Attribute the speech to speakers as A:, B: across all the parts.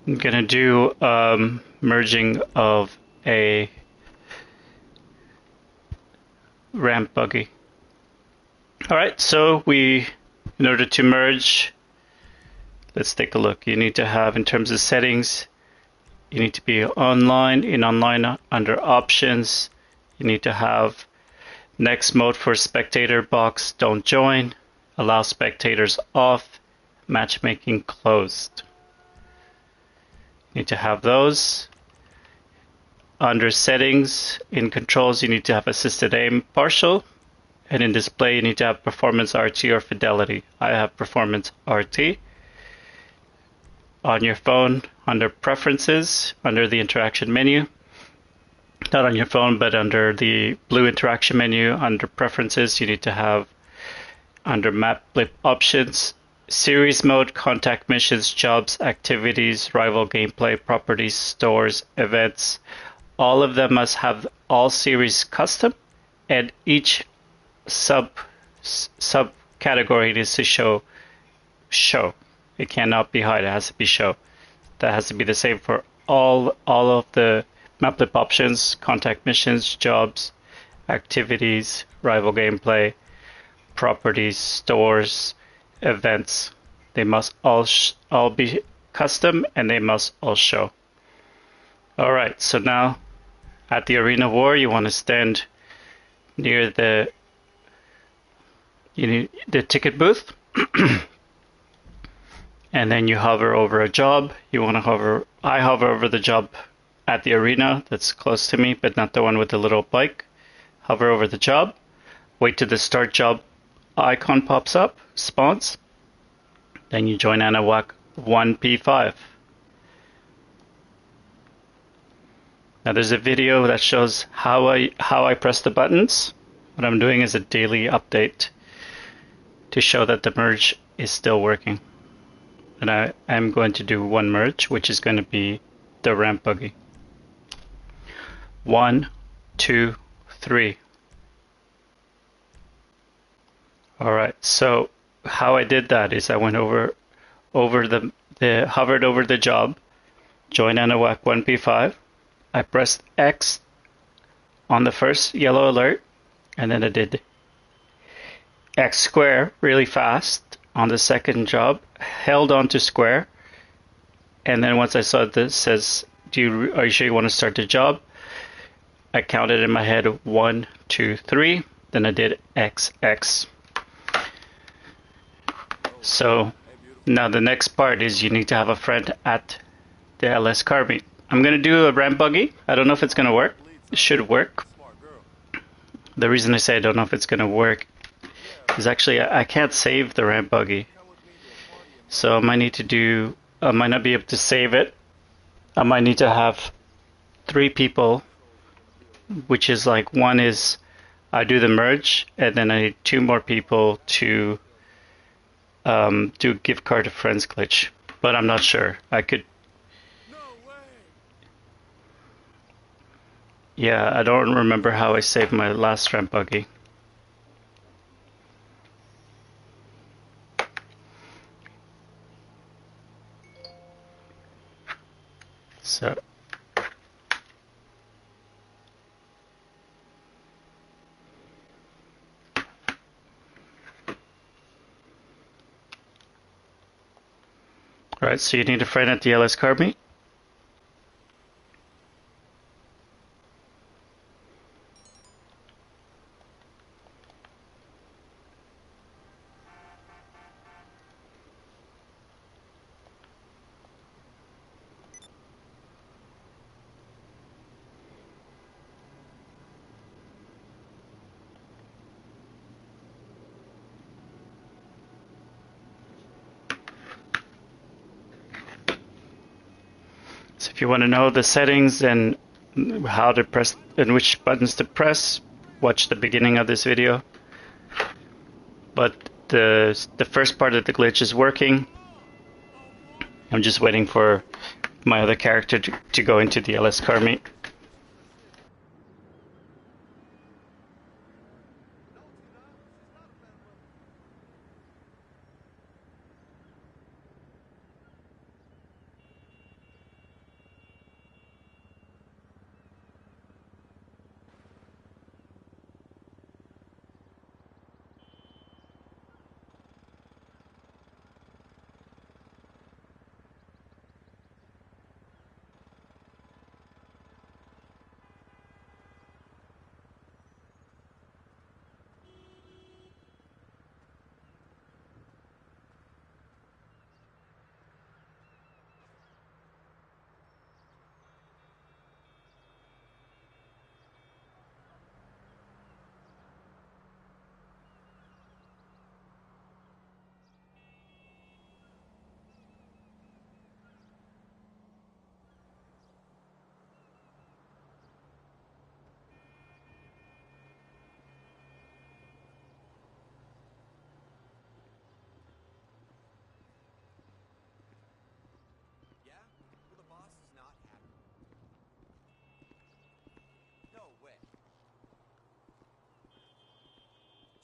A: I'm gonna do merging of a Ramp Buggy. Alright, so in order to merge, let's take a look. You need to have, in terms of settings, you need to be online. In online, under options, you need to have next mode for spectator box, don't join, allow spectators off, matchmaking closed. You need to have those. Under settings, in controls, you need to have assisted aim partial. And in display, you need to have performance RT or fidelity. I have performance RT. On your phone, under preferences, under the interaction menu, not on your phone, but under the blue interaction menu, under preferences, you need to have under map blip options, series mode, contact missions, jobs, activities, rival gameplay, properties, stores, events. All of them must have all series custom, and each subcategory needs to show. It cannot be hide, it has to be show. That has to be the same for all of the map-lip options, contact missions, jobs, activities, rival gameplay, properties, stores, events. They must all be custom, and they must all show. Alright, so now at the arena war, you want to stand near the ticket booth. And then you hover over a job. I hover over the job at the arena that's close to me, but not the one with the little bike. Hover over the job, wait till the start job icon pops up, spawns. Then you join Anahuac 1P5. Now there's a video that shows how I press the buttons. What I'm doing is a daily update to show that the merge is still working. And I am going to do one merge, which is going to be the Ramp Buggy. 1, 2, 3. Alright, so how I did that is I went hovered over the job, join Anahuac 1P5. I pressed X on the first yellow alert, and then I did X square really fast on the second job, held on to square, and then once I saw this says, are you sure you want to start the job? I counted in my head 1, 2, 3, then I did XX. So now the next part is you need to have a friend at the LS car meet. I'm going to do a Ramp Buggy. I don't know if it's going to work. It should work. The reason I say I don't know if it's going to work is actually I can't save the Ramp Buggy. So I might not be able to save it. I might need to have 3 people, which is like one is I do the merge, and then I need 2 more people to do gift card to friends glitch. But I'm not sure. I could. Yeah, I don't remember how I saved my last Ramp Buggy. So alright, so you need a friend at the LS car meet. So if you want to know the settings and how to press and which buttons to press, watch the beginning of this video. But the first part of the glitch is working. I'm just waiting for my other character to go into the LS car meet.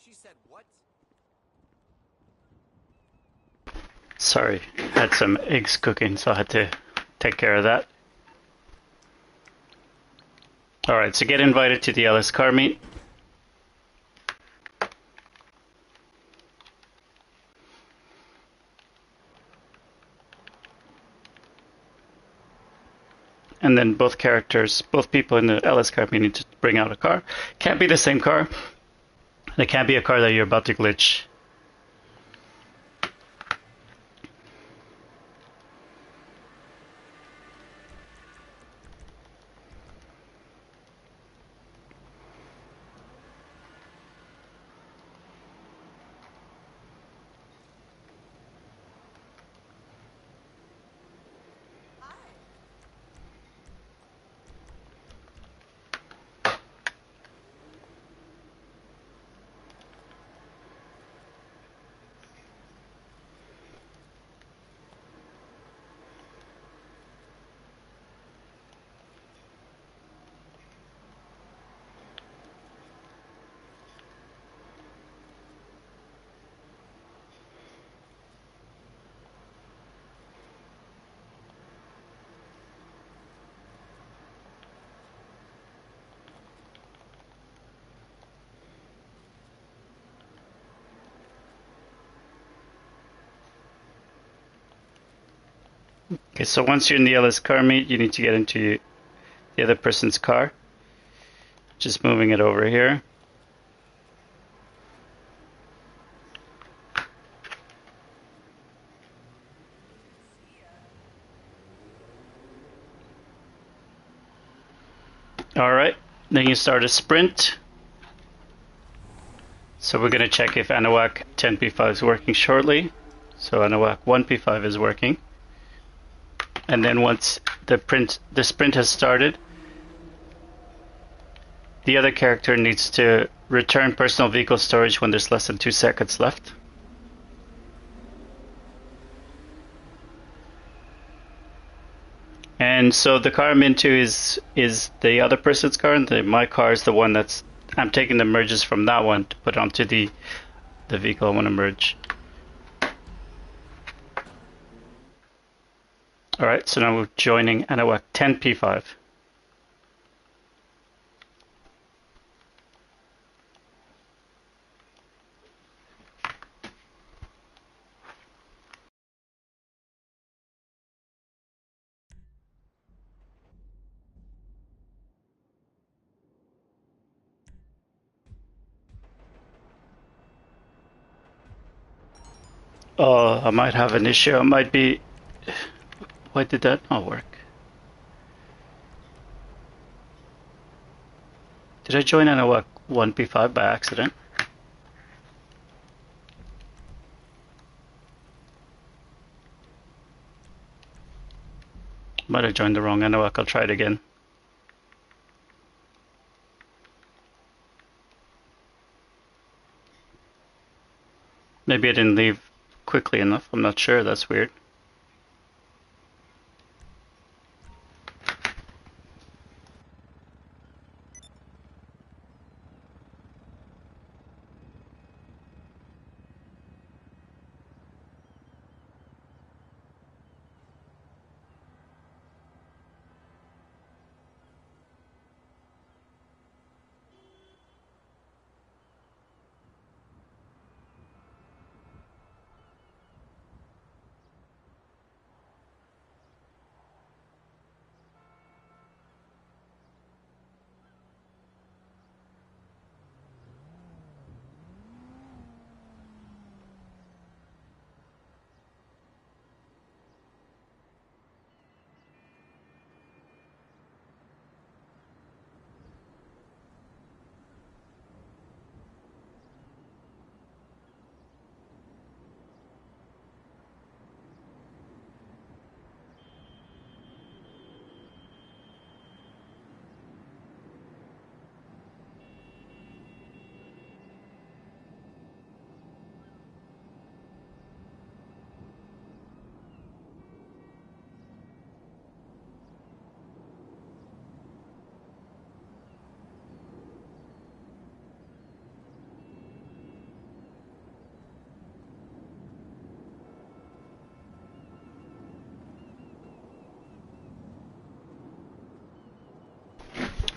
B: She said what?
A: Sorry, had some eggs cooking, so I had to take care of that. Alright, so get invited to the LS car meet. And then both people in the LS car meet need to bring out a car. Can't be the same car. It can't be a car that you're about to glitch. Okay, so once you're in the LS car meet, you need to get into the other person's car. Just moving it over here. Alright, then you start a sprint. So we're going to check if Anahuac 10P5 is working shortly. So Anahuac 1P5 is working. And then once the sprint has started, the other character needs to return personal vehicle storage when there's less than 2 seconds left. And so the car I'm into is the other person's car, and my car is the one that's I'm taking the merges from that one to put onto the vehicle I want to merge. Alright, so now we're joining Anahuac 10P5. Oh, I might have an issue. I might be... Why did that not work? Did I join Anahuac 1P5 by accident? Might have joined the wrong Anahuac. I'll try it again. Maybe I didn't leave quickly enough. I'm not sure. That's weird.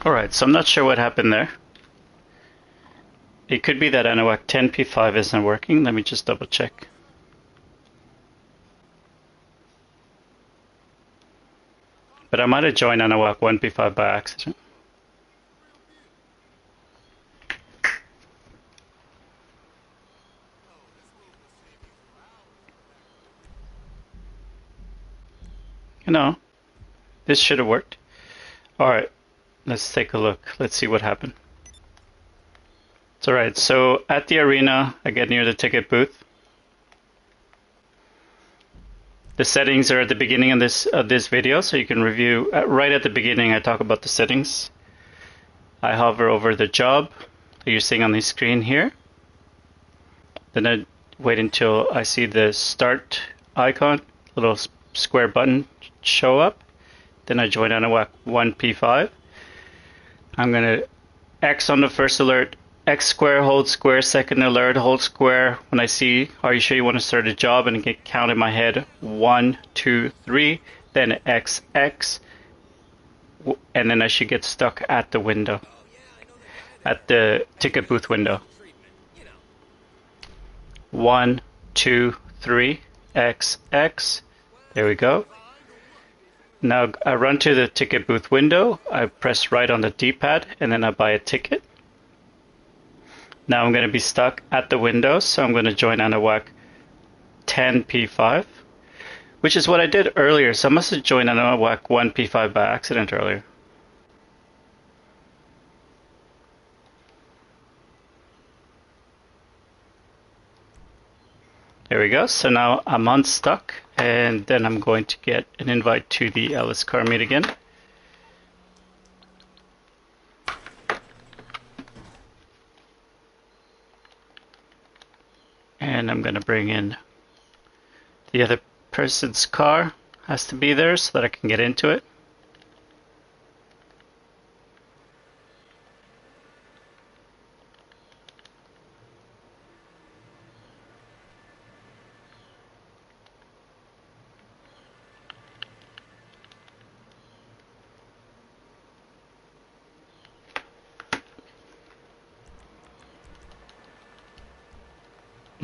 A: Alright, so I'm not sure what happened there. It could be that ANAWAC 10P5 isn't working. Let me just double check. But I might have joined ANAWAC 1P5 by accident. No, this should have worked. Alright, let's take a look. Let's see what happened. It's alright, so at the arena, I get near the ticket booth. The settings are at the beginning of this video, so you can review. Right at the beginning, I talk about the settings. I hover over the job that you're seeing on the screen here. Then I wait until I see the start icon, little square button show up. Then I join ANAWAC 1P5. I'm going to X on the first alert, X square, hold square, second alert, hold square. When I see, are you sure you want to start a job, and get count in my head, 1, 2, 3, then X, X, and then I should get stuck at the window, at the ticket booth window. 1, 2, 3, X, X. There we go. Now I run to the ticket booth window, I press right on the D-pad, and then I buy a ticket. Now I'm going to be stuck at the window, so I'm going to join ANAWAC 10P5, which is what I did earlier, so I must have joined ANAWAC 1P5 by accident earlier. There we go, so now I'm unstuck, and then I'm going to get an invite to the Ellis car meet again. And I'm going to bring in the other person's car, has to be there so that I can get into it.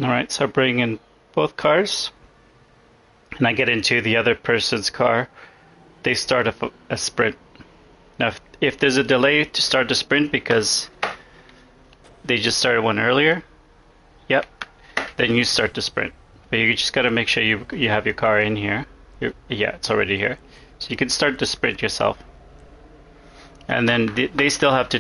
A: Alright, so I bring in both cars, and I get into the other person's car. They start a sprint. Now, if there's a delay to start the sprint because they just started one earlier, yep, then you start the sprint. But you just got to make sure you have your car in here. Yeah, it's already here. So you can start the sprint yourself. And then they still have to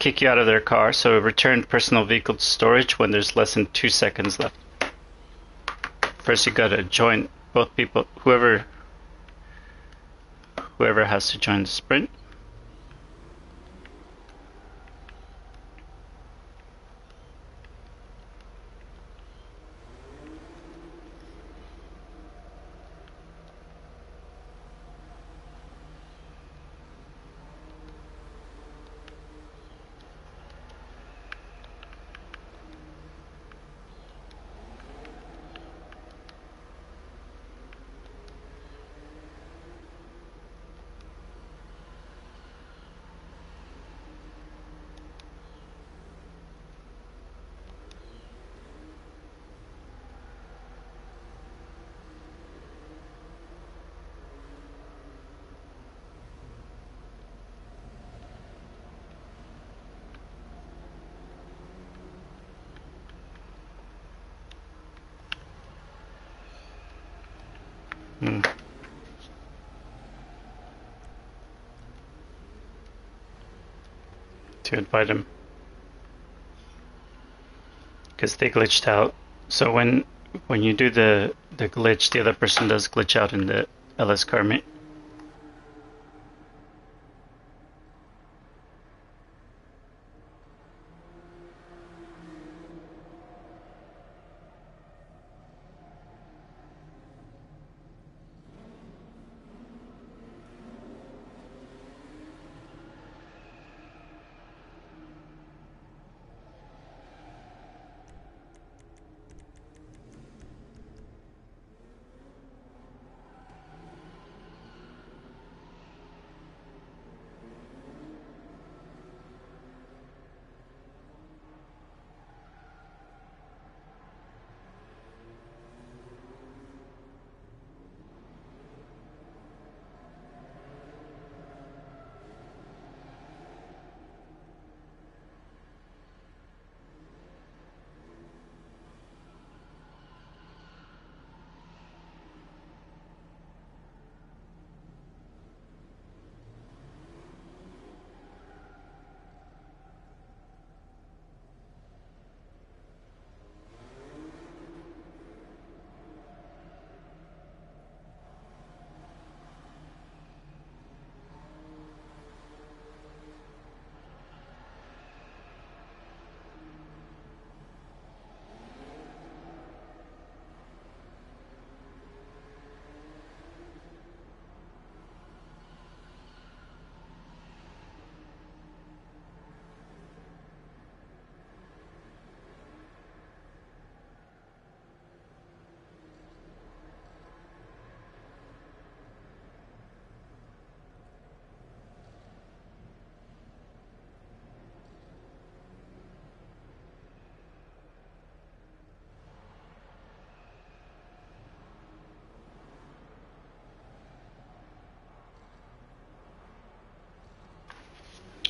A: kick you out of their car, so return personal vehicle to storage when there's less than 2 seconds left. First you gotta join both people, whoever has to join the sprint. To invite them, because they glitched out. So when you do the glitch, the other person does glitch out in the LS car meet.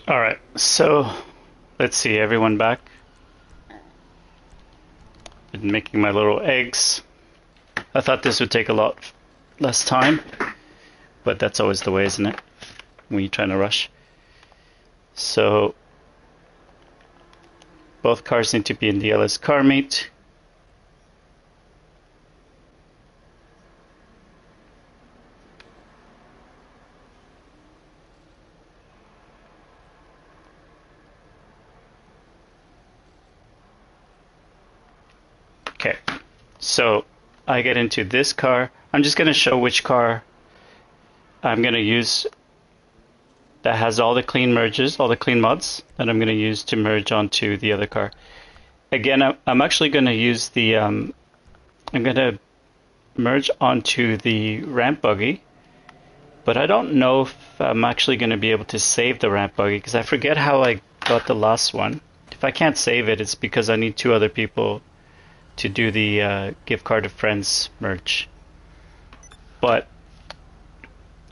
A: All right, so let's see, everyone back. Been making my little eggs. I thought this would take a lot less time, but that's always the way, isn't it? When you're trying to rush. So both cars need to be in the LS car meet. Okay, so I get into this car. I'm just going to show which car I'm going to use that has all the clean merges, all the clean mods that I'm going to use to merge onto the other car. Again, I'm actually going to use the, I'm going to merge onto the Ramp Buggy, but I don't know if I'm actually going to be able to save the Ramp Buggy because I forget how I got the last one. If I can't save it, it's because I need 2 other people to do the gift card of friends merge. But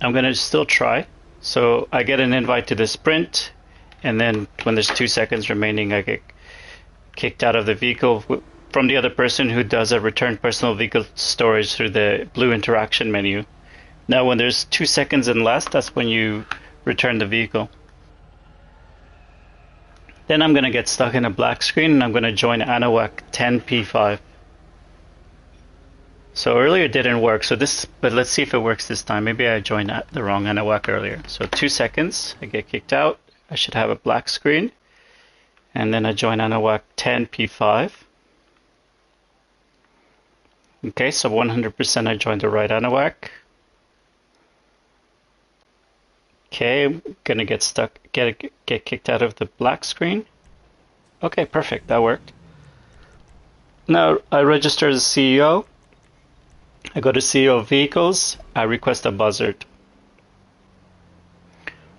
A: I'm gonna still try. So I get an invite to the sprint, and then when there's 2 seconds remaining, I get kicked out of the vehicle from the other person who does a return personal vehicle storage through the blue interaction menu. Now when there's 2 seconds and less, that's when you return the vehicle. Then I'm going to get stuck in a black screen and I'm going to join Anahuac 10P5. So earlier it didn't work, but let's see if it works this time. Maybe I joined the wrong Anahuac earlier. So 2 seconds, I get kicked out. I should have a black screen. And then I join Anahuac 10P5. Okay, so 100% I joined the right Anahuac. Okay, I'm gonna get stuck, get kicked out of the black screen. Okay, perfect, that worked. Now I register as CEO. I go to CEO Vehicles. I request a buzzard.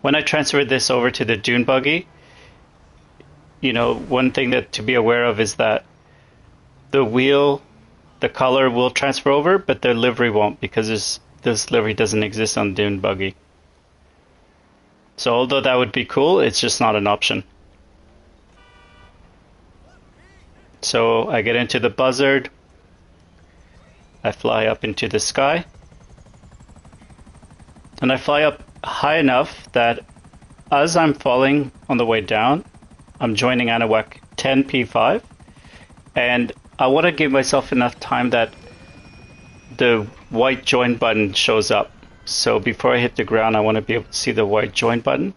A: When I transfer this over to the Dune Buggy, you know, one thing that to be aware of is that the wheel, the color will transfer over, but the livery won't because this livery doesn't exist on Dune Buggy. So although that would be cool, it's just not an option. So I get into the buzzard. I fly up into the sky. And I fly up high enough that as I'm falling on the way down, I'm joining Anahuac 10P5. And I want to give myself enough time that the white join button shows up. So before I hit the ground, I want to be able to see the white join button.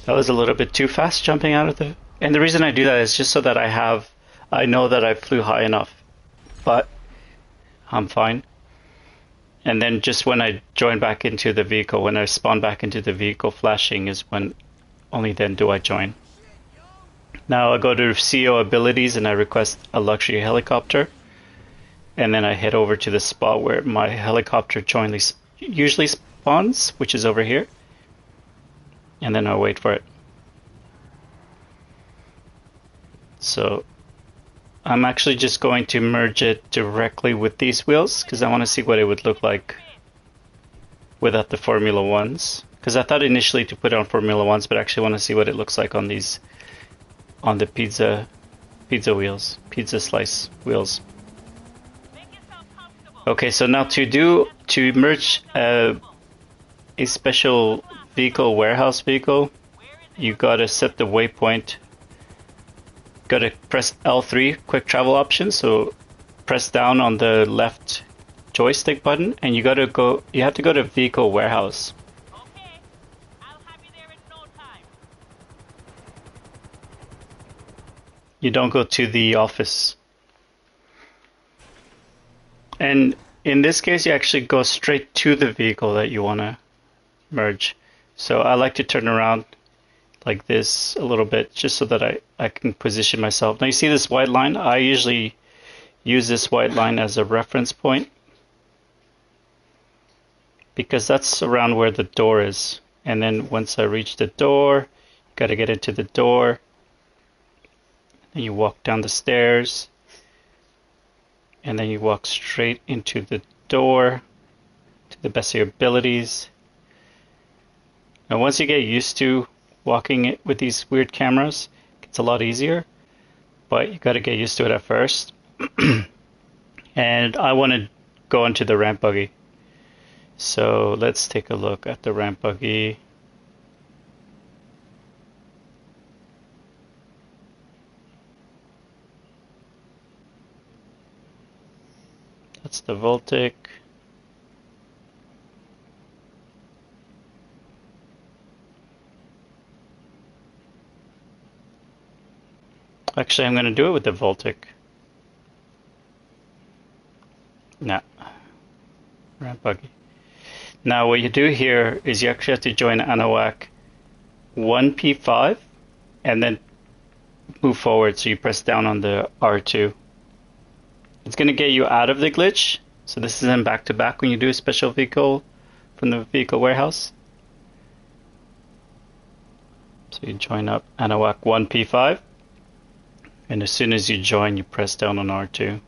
A: That was a little bit too fast jumping out of the... And the reason I do that is just so that I know that I flew high enough. But I'm fine. And then just when I join back into the vehicle, when I spawn back into the vehicle, flashing is when only then do I join. Now I go to CEO abilities and I request a luxury helicopter. And then I head over to the spot where my helicopter usually spawns, which is over here. And then I'll wait for it. So I'm actually just going to merge it directly with these wheels because I want to see what it would look like without the Formula Ones. Because I thought initially to put on Formula Ones, but I actually want to see what it looks like on the pizza wheels, pizza slice wheels. Okay, so now to merge a special vehicle, warehouse vehicle, you gotta set the waypoint. Gotta press L3, quick travel option. So press down on the left joystick button, and you have to go to vehicle warehouse.
B: Okay, I'll have you there in no time.
A: You don't go to the office. And in this case, you actually go straight to the vehicle that you want to merge. So I like to turn around like this a little bit just so that I can position myself. Now you see this white line? I usually use this white line as a reference point because that's around where the door is. And then once I reach the door, you got to get into the door. Then you walk down the stairs. And then you walk straight into the door to the best of your abilities. Now once you get used to walking it with these weird cameras. It's a lot easier, but you got to get used to it at first. And I want to go into the Ramp Buggy. So let's take a look at the Ramp Buggy. That's the Voltic. Actually, I'm going to do it with the Voltic. Nah, Ramp Buggy. Now what you do here is you actually have to join Anahuac 1P5 and then move forward, so you press down on the R2. It's going to get you out of the glitch, so this is in back-to-back when you do a special vehicle from the vehicle warehouse. So you join up Anahuac 1P5, and as soon as you join, you press down on R2.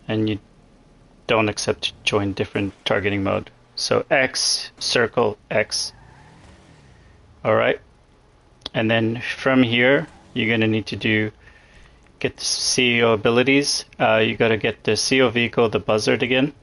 A: And you don't accept to join different targeting mode. So X, circle, X. Alright. And then from here, you're going to need to get the CEO abilities. You got to get the CEO vehicle, the buzzard again.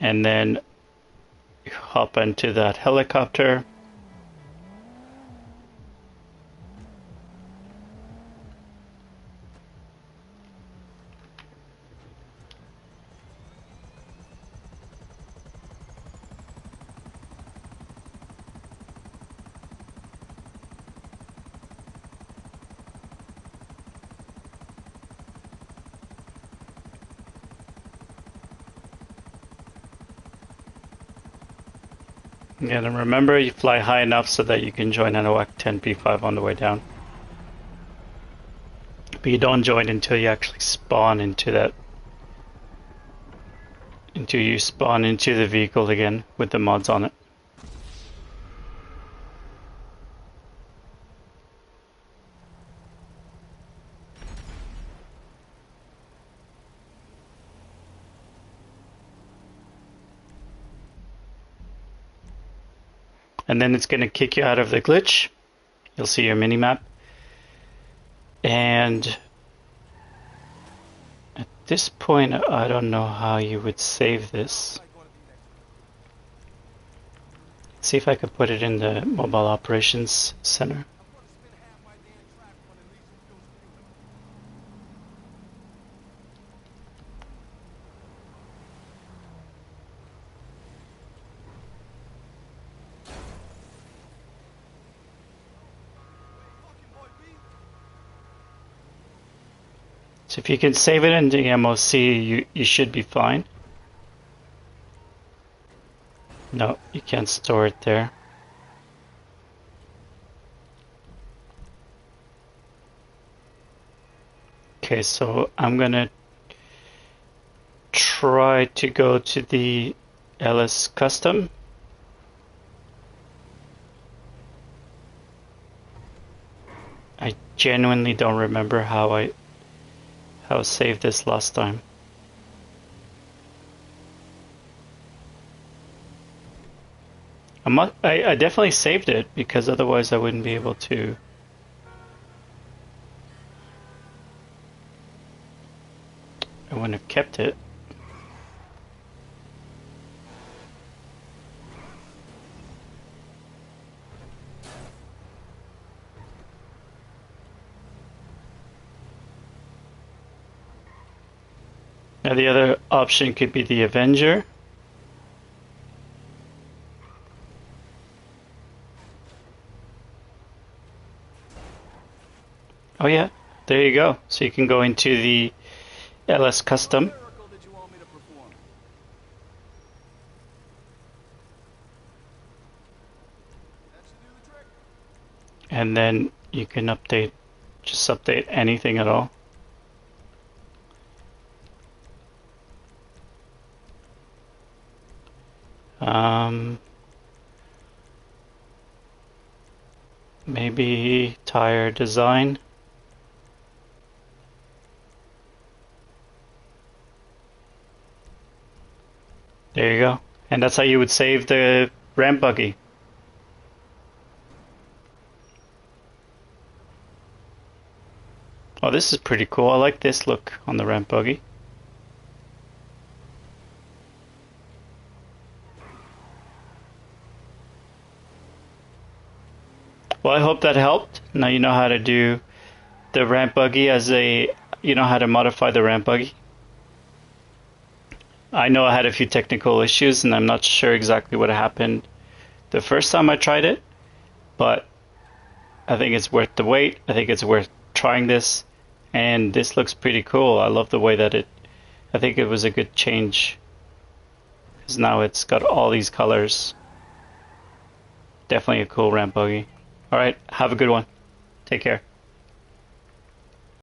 A: And then you hop into that helicopter. Yeah, and remember, you fly high enough so that you can join Anahuac 10P5 on the way down. But you don't join until you actually spawn into that. Until you spawn into the vehicle again with the mods on it. And then it's going to kick you out of the glitch. You'll see your mini-map. And at this point, I don't know how you would save this. Let's see if I could put it in the Mobile Operations Center. So if you can save it in the MOC, you should be fine. No, you can't store it there. Okay, so I'm gonna try to go to the LS custom. I genuinely don't remember how I saved this last time. I definitely saved it because otherwise I wouldn't be able to. I wouldn't have kept it. Now the other option could be the Avenger. Oh yeah, there you go. So you can go into the LS custom. And then you can just update anything at all. Maybe tire design. There you go. And that's how you would save the ramp buggy. Oh, this is pretty cool. I like this look on the ramp buggy. Well, I hope that helped. Now you know how to do the ramp buggy you know how to modify the ramp buggy. I know I had a few technical issues and I'm not sure exactly what happened the first time I tried it, but I think it's worth the wait. I think it's worth trying this, and this looks pretty cool. I love the way that I think it was a good change because now it's got all these colors. Definitely a cool ramp buggy. All right, have a good one. Take care.